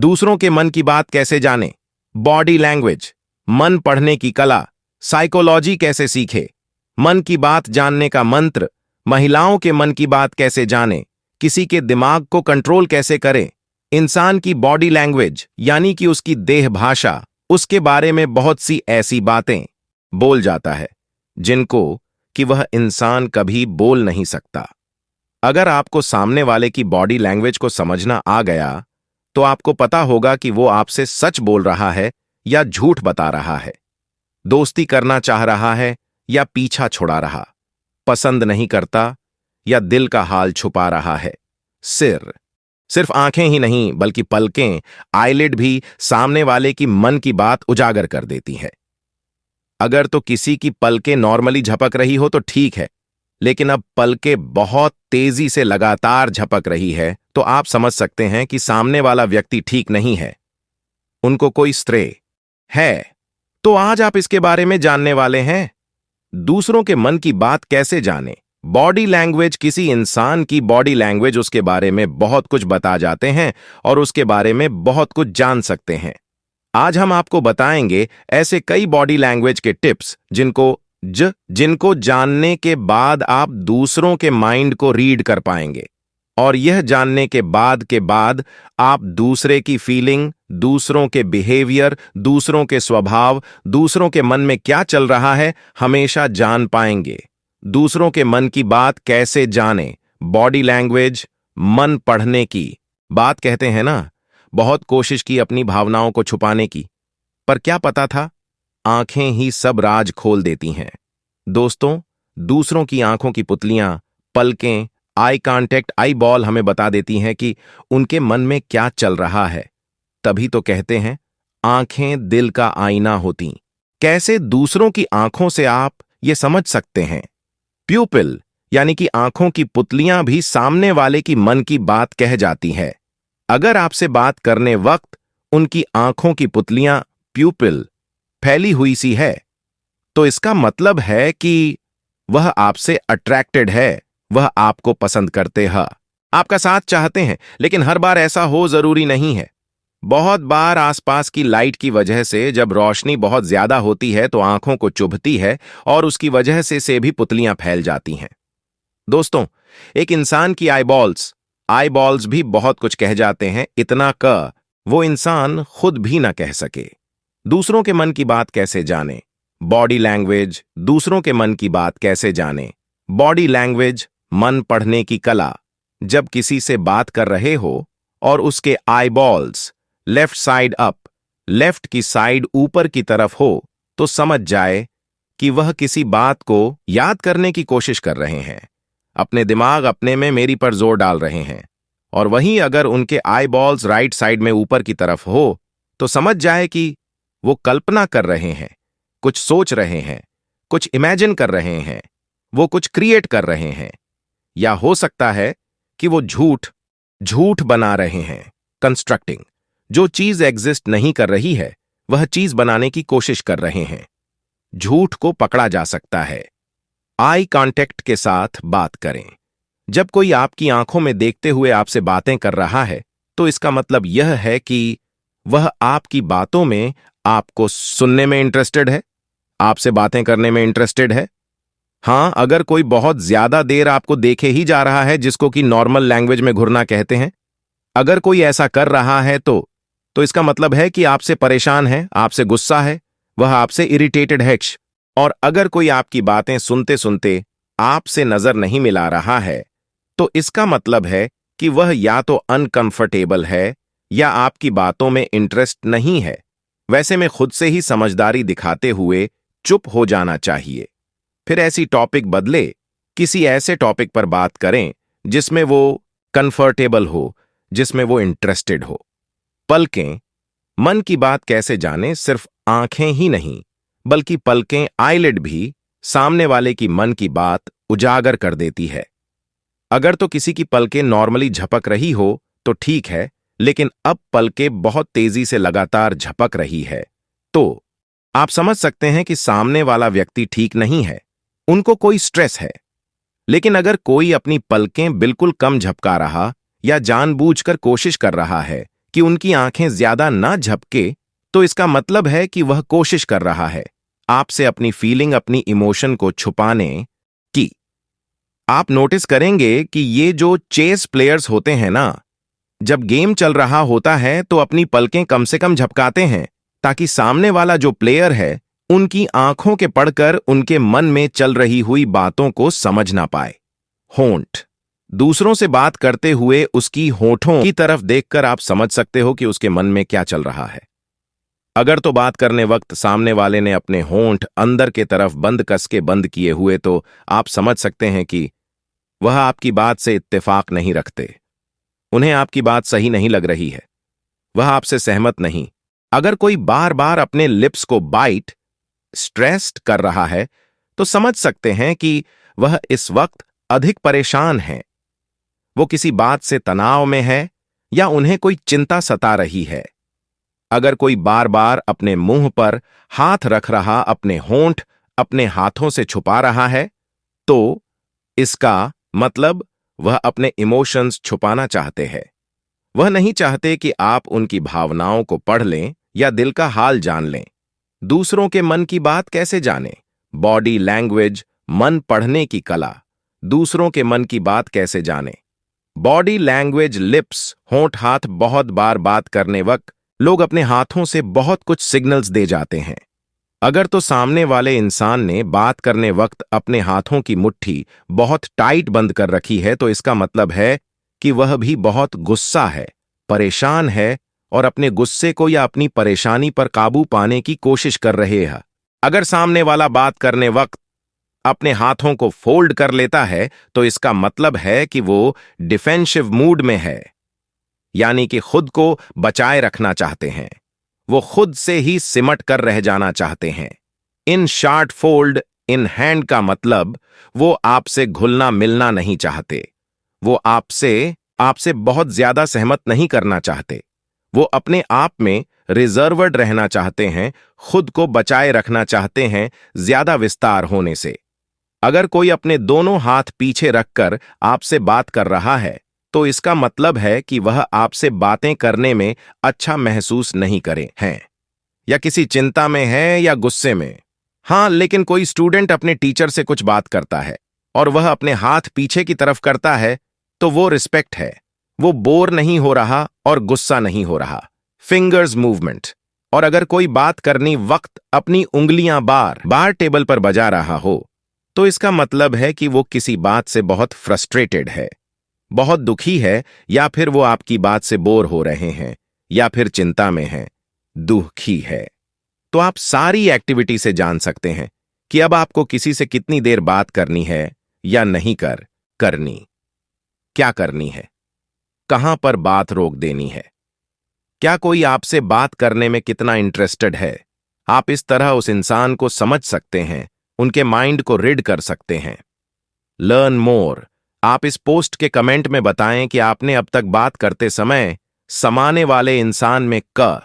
दूसरों के मन की बात कैसे जाने, बॉडी लैंग्वेज, मन पढ़ने की कला, साइकोलॉजी कैसे सीखे, मन की बात जानने का मंत्र, महिलाओं के मन की बात कैसे जाने, किसी के दिमाग को कंट्रोल कैसे करें, इंसान की बॉडी लैंग्वेज यानी कि उसकी देह भाषा, उसके बारे में बहुत सी ऐसी बातें बोल जाता है जिनको कि वह इंसान कभी बोल नहीं सकता। अगर आपको सामने वाले की बॉडी लैंग्वेज को समझना आ गया तो आपको पता होगा कि वो आपसे सच बोल रहा है या झूठ बता रहा है, दोस्ती करना चाह रहा है या पीछा छुड़ा रहा, पसंद नहीं करता या दिल का हाल छुपा रहा है। सिर्फ आंखें ही नहीं बल्कि पलकें, आईलिड भी सामने वाले की मन की बात उजागर कर देती है। अगर तो किसी की पलकें नॉर्मली झपक रही हो तो ठीक है, लेकिन अब पलकें बहुत तेजी से लगातार झपक रही है तो आप समझ सकते हैं कि सामने वाला व्यक्ति ठीक नहीं है, उनको कोई स्ट्रे है। तो आज आप इसके बारे में जानने वाले हैं। दूसरों के मन की बात कैसे जाने, बॉडी लैंग्वेज। किसी इंसान की बॉडी लैंग्वेज उसके बारे में बहुत कुछ बता जाते हैं और उसके बारे में बहुत कुछ जान सकते हैं। आज हम आपको बताएंगे ऐसे कई बॉडी लैंग्वेज के टिप्स जिनको जानने के बाद आप दूसरों के माइंड को रीड कर पाएंगे, और यह जानने के बाद आप दूसरे की फीलिंग, दूसरों के बिहेवियर, दूसरों के स्वभाव, दूसरों के मन में क्या चल रहा है हमेशा जान पाएंगे। दूसरों के मन की बात कैसे जाने, बॉडी लैंग्वेज, मन पढ़ने की बात कहते हैं ना। बहुत कोशिश की अपनी भावनाओं को छुपाने की, पर क्या पता था आंखें ही सब राज खोल देती हैं। दोस्तों, दूसरों की आंखों की पुतलियां, पलकें, आई कांटेक्ट, आई बॉल हमें बता देती हैं कि उनके मन में क्या चल रहा है। तभी तो कहते हैं आंखें दिल का आईना होती। कैसे दूसरों की आंखों से आप ये समझ सकते हैं। प्यूपिल यानी कि आंखों की पुतलियां भी सामने वाले की मन की बात कह जाती है। अगर आपसे बात करने वक्त उनकी आंखों की पुतलियां, प्यूपिल, फैली हुई सी है तो इसका मतलब है कि वह आपसे अट्रैक्टेड है, वह आपको पसंद करते हैं, आपका साथ चाहते हैं। लेकिन हर बार ऐसा हो जरूरी नहीं है। बहुत बार आसपास की लाइट की वजह से जब रोशनी बहुत ज्यादा होती है तो आंखों को चुभती है और उसकी वजह से भी पुतलियां फैल जाती हैं। दोस्तों, एक इंसान की आईबॉल्स भी बहुत कुछ कह जाते हैं, इतना क वो इंसान खुद भी ना कह सके। दूसरों के मन की बात कैसे जाने, बॉडी लैंग्वेज। दूसरों के मन की बात कैसे जाने, बॉडी लैंग्वेज, मन पढ़ने की कला। जब किसी से बात कर रहे हो और उसके eyeballs left side up, left की साइड ऊपर की तरफ हो तो समझ जाए कि वह किसी बात को याद करने की कोशिश कर रहे हैं, अपने दिमाग अपने में मेरी पर जोर डाल रहे हैं। और वहीं अगर उनके आईबॉल्स राइट साइड में ऊपर की तरफ हो तो समझ जाए कि वो कल्पना कर रहे हैं, कुछ सोच रहे हैं, कुछ इमेजिन कर रहे हैं, वो कुछ क्रिएट कर रहे हैं। या हो सकता है कि वो झूठ बना रहे हैं, कंस्ट्रक्टिंग। जो चीज एग्जिस्ट नहीं कर रही है वह चीज बनाने की कोशिश कर रहे हैं। झूठ को पकड़ा जा सकता है। आई कांटेक्ट के साथ बात करें। जब कोई आपकी आंखों में देखते हुए आपसे बातें कर रहा है तो इसका मतलब यह है कि वह आपकी बातों में आपको सुनने में इंटरेस्टेड है, आपसे बातें करने में इंटरेस्टेड है। हां, अगर कोई बहुत ज्यादा देर आपको देखे ही जा रहा है, जिसको कि नॉर्मल लैंग्वेज में घूरना कहते हैं, अगर कोई ऐसा कर रहा है तो इसका मतलब है कि आपसे परेशान है, आपसे गुस्सा है, वह आपसे इरिटेटेड है। और अगर कोई आपकी बातें सुनते सुनते आपसे नजर नहीं मिला रहा है तो इसका मतलब है कि वह या तो अनकंफर्टेबल है या आपकी बातों में इंटरेस्ट नहीं है। वैसे में खुद से ही समझदारी दिखाते हुए चुप हो जाना चाहिए। फिर ऐसी टॉपिक बदले, किसी ऐसे टॉपिक पर बात करें जिसमें वो कंफर्टेबल हो, जिसमें वो इंटरेस्टेड हो। पलकें, मन की बात कैसे जाने। सिर्फ आंखें ही नहीं बल्कि पलकें, आईलिड भी सामने वाले की मन की बात उजागर कर देती है। अगर तो किसी की पलकें नॉर्मली झपक रही हो तो ठीक है, लेकिन अब पलकें बहुत तेजी से लगातार झपक रही है तो आप समझ सकते हैं कि सामने वाला व्यक्ति ठीक नहीं है, उनको कोई स्ट्रेस है। लेकिन अगर कोई अपनी पलकें बिल्कुल कम झपका रहा या जानबूझकर कोशिश कर रहा है कि उनकी आंखें ज्यादा ना झपके, तो इसका मतलब है कि वह कोशिश कर रहा है आपसे अपनी फीलिंग, अपनी इमोशन को छुपाने की। आप नोटिस करेंगे कि ये जो चेस प्लेयर्स होते हैं ना, जब गेम चल रहा होता है तो अपनी पलकें कम से कम झपकाते हैं ताकि सामने वाला जो प्लेयर है उनकी आंखों के पढ़कर उनके मन में चल रही हुई बातों को समझ ना पाए। होंठ, दूसरों से बात करते हुए उसकी होठों की तरफ देखकर आप समझ सकते हो कि उसके मन में क्या चल रहा है। अगर तो बात करने वक्त सामने वाले ने अपने होंठ अंदर के तरफ बंद कस के बंद किए हुए, तो आप समझ सकते हैं कि वह आपकी बात से इत्तेफाक नहीं रखते, उन्हें आपकी बात सही नहीं लग रही है, वह आपसे सहमत नहीं। अगर कोई बार बार अपने लिप्स को बाइट, स्ट्रेस्ड कर रहा है, तो समझ सकते हैं कि वह इस वक्त अधिक परेशान है, वो किसी बात से तनाव में है या उन्हें कोई चिंता सता रही है। अगर कोई बार बार अपने मुंह पर हाथ रख रहा, अपने होंठ अपने हाथों से छुपा रहा है, तो इसका मतलब वह अपने इमोशंस छुपाना चाहते हैं। वह नहीं चाहते कि आप उनकी भावनाओं को पढ़ लें या दिल का हाल जान लें। दूसरों के मन की बात कैसे जानें? बॉडी लैंग्वेज, मन पढ़ने की कला। दूसरों के मन की बात कैसे जानें? बॉडी लैंग्वेज, लिप्स, होंठ, हाथ। बहुत बार बात करने वक्त लोग अपने हाथों से बहुत कुछ सिग्नल्स दे जाते हैं। अगर तो सामने वाले इंसान ने बात करने वक्त अपने हाथों की मुट्ठी बहुत टाइट बंद कर रखी है, तो इसका मतलब है कि वह भी बहुत गुस्सा है, परेशान है और अपने गुस्से को या अपनी परेशानी पर काबू पाने की कोशिश कर रहे हैं। अगर सामने वाला बात करने वक्त अपने हाथों को फोल्ड कर लेता है, तो इसका मतलब है कि वो डिफेंसिव मूड में है, यानी कि खुद को बचाए रखना चाहते हैं, वो खुद से ही सिमट कर रह जाना चाहते हैं। इन शार्ट फोल्ड इन हैंड का मतलब वो आपसे घुलना मिलना नहीं चाहते, वो आपसे बहुत ज्यादा सहमत नहीं करना चाहते, वो अपने आप में रिजर्वर्ड रहना चाहते हैं, खुद को बचाए रखना चाहते हैं ज्यादा विस्तार होने से। अगर कोई अपने दोनों हाथ पीछे रखकर आपसे बात कर रहा है, तो इसका मतलब है कि वह आपसे बातें करने में अच्छा महसूस नहीं करे हैं, या किसी चिंता में है या गुस्से में। हाँ, लेकिन कोई स्टूडेंट अपने टीचर से कुछ बात करता है और वह अपने हाथ पीछे की तरफ करता है, तो वो रिस्पेक्ट है, वो बोर नहीं हो रहा और गुस्सा नहीं हो रहा। Fingers movement. और अगर कोई बात करनी वक्त अपनी उंगलियां बार बार टेबल पर बजा रहा हो, तो इसका मतलब है कि वो किसी बात से बहुत फ्रस्ट्रेटेड है, बहुत दुखी है, या फिर वो आपकी बात से बोर हो रहे हैं, या फिर चिंता में है, दुखी है। तो आप सारी एक्टिविटी से जान सकते हैं कि अब आपको किसी से कितनी देर बात करनी है या नहीं करनी, क्या करनी है, कहां पर बात रोक देनी है, क्या कोई आपसे बात करने में कितना इंटरेस्टेड है। आप इस तरह उस इंसान को समझ सकते हैं, उनके माइंड को रीड कर सकते हैं। Learn more. आप इस पोस्ट के कमेंट में बताएं कि आपने अब तक बात करते समय समाने वाले इंसान में क